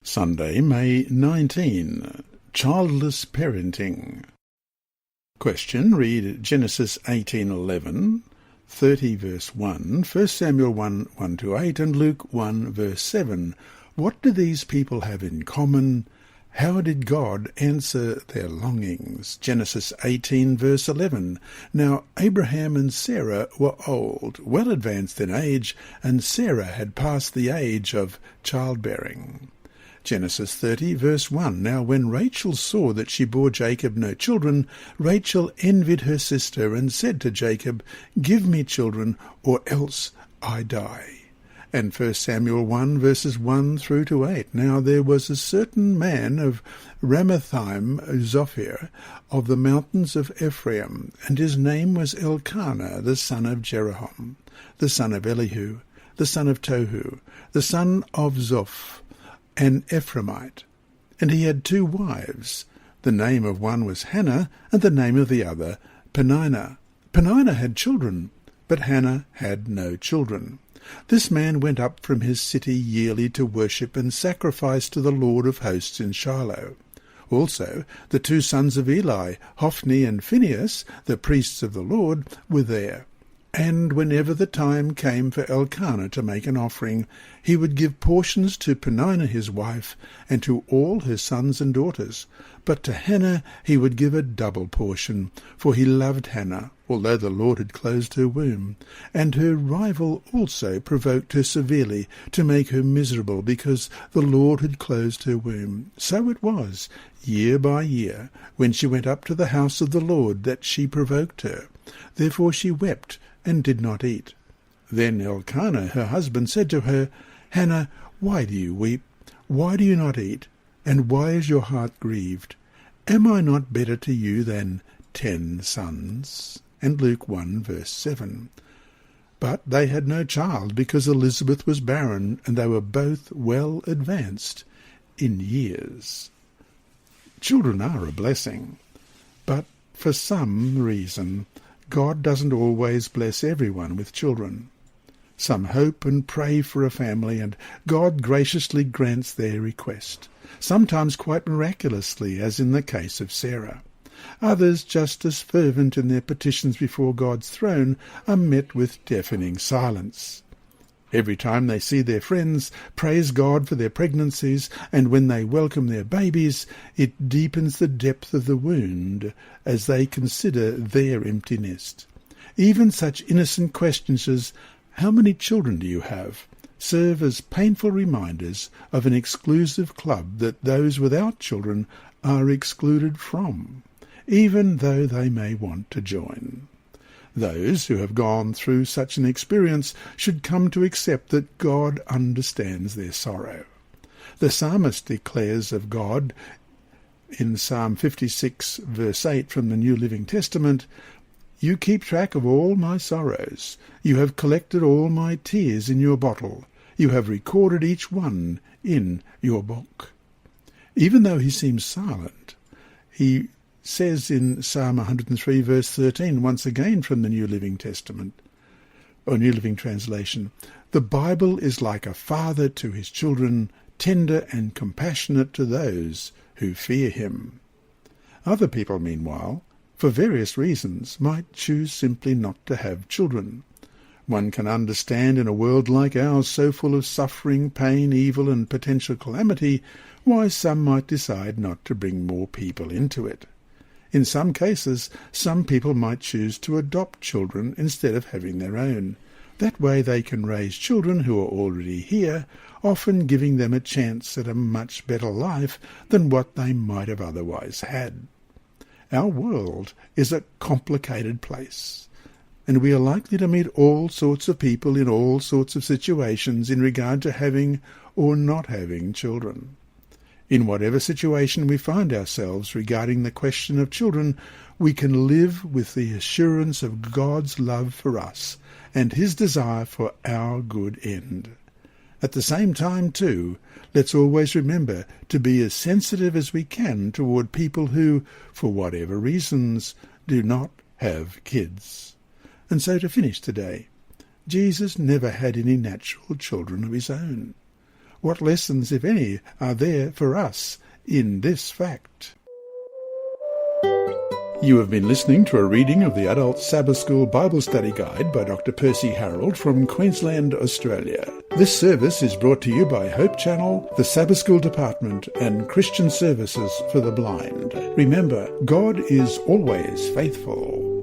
Sunday, May 19. Childless parenting. Question. Read Genesis 18:11, 30 verse 1, 1 Samuel 1, 1-8, and Luke 1 verse 7. What do these people have in common? How did God answer their longings? Genesis 18 verse 11. Now Abraham and Sarah were old, well advanced in age, and Sarah had passed the age of childbearing. Genesis 30 verse 1. Now when Rachel saw that she bore Jacob no children, Rachel envied her sister and said to Jacob, "Give me children, or else I die." And 1 Samuel 1 verses 1-8. Now there was a certain man of Ramathaim Zophir, of the mountains of Ephraim, and his name was Elkanah, the son of Jeroham, the son of Elihu, the son of Tohu, the son of Zoph, an Ephraimite. And he had 2 wives. The name of one was Hannah, and the name of the other Peninnah. Peninnah had children, but Hannah had no children. This man went up from his city yearly to worship and sacrifice to the Lord of hosts in Shiloh. Also the 2 sons of Eli, Hophni and Phinehas, the priests of the Lord, were there. And whenever the time came for Elkanah to make an offering, he would give portions to Peninnah his wife, and to all her sons and daughters. But to Hannah he would give a double portion, for he loved Hannah, although the Lord had closed her womb. And her rival also provoked her severely, to make her miserable, because the Lord had closed her womb. So it was, year by year, when she went up to the house of the Lord, that she provoked her. Therefore she wept, and did not eat. Then Elkanah her husband said to her, "Hannah, why do you weep? Why do you not eat? And why is your heart grieved? Am I not better to you than 10 sons? And Luke 1 verse 7. But they had no child, because Elizabeth was barren, and they were both well advanced in years. Children are a blessing, but for some reason God doesn't always bless everyone with children. Some hope and pray for a family, and God graciously grants their request, sometimes quite miraculously, as in the case of Sarah. Others, just as fervent in their petitions before God's throne, are met with deafening silence. Every time they see their friends praise God for their pregnancies, and when they welcome their babies, it deepens the depth of the wound as they consider their empty nest. Even such innocent questions as, "How many children do you have?" serve as painful reminders of an exclusive club that those without children are excluded from, even though they may want to join. Those who have gone through such an experience should come to accept that God understands their sorrow. The psalmist declares of God in Psalm 56 verse 8 from the New Living Testament, "You keep track of all my sorrows. You have collected all my tears in your bottle. You have recorded each one in your book." Even though he seems silent, he says in Psalm 103 verse 13, once again from the New Living Testament, or New Living Translation, "The Bible is like a father to his children, tender and compassionate to those who fear him." Other people, meanwhile, for various reasons, might choose simply not to have children. One can understand in a world like ours, so full of suffering, pain, evil, and potential calamity, why some might decide not to bring more people into it. In some cases, some people might choose to adopt children instead of having their own. That way they can raise children who are already here, often giving them a chance at a much better life than what they might have otherwise had. Our world is a complicated place, and we are likely to meet all sorts of people in all sorts of situations in regard to having or not having children. In whatever situation we find ourselves regarding the question of children, we can live with the assurance of God's love for us and his desire for our good end. At the same time, too, let's always remember to be as sensitive as we can toward people who, for whatever reasons, do not have kids. And so to finish today, Jesus never had any natural children of his own. What lessons, if any, are there for us in this fact? You have been listening to a reading of the Adult Sabbath School Bible Study Guide by Dr. Percy Harold from Queensland, Australia. This service is brought to you by Hope Channel, the Sabbath School Department and Christian Services for the Blind. Remember, God is always faithful.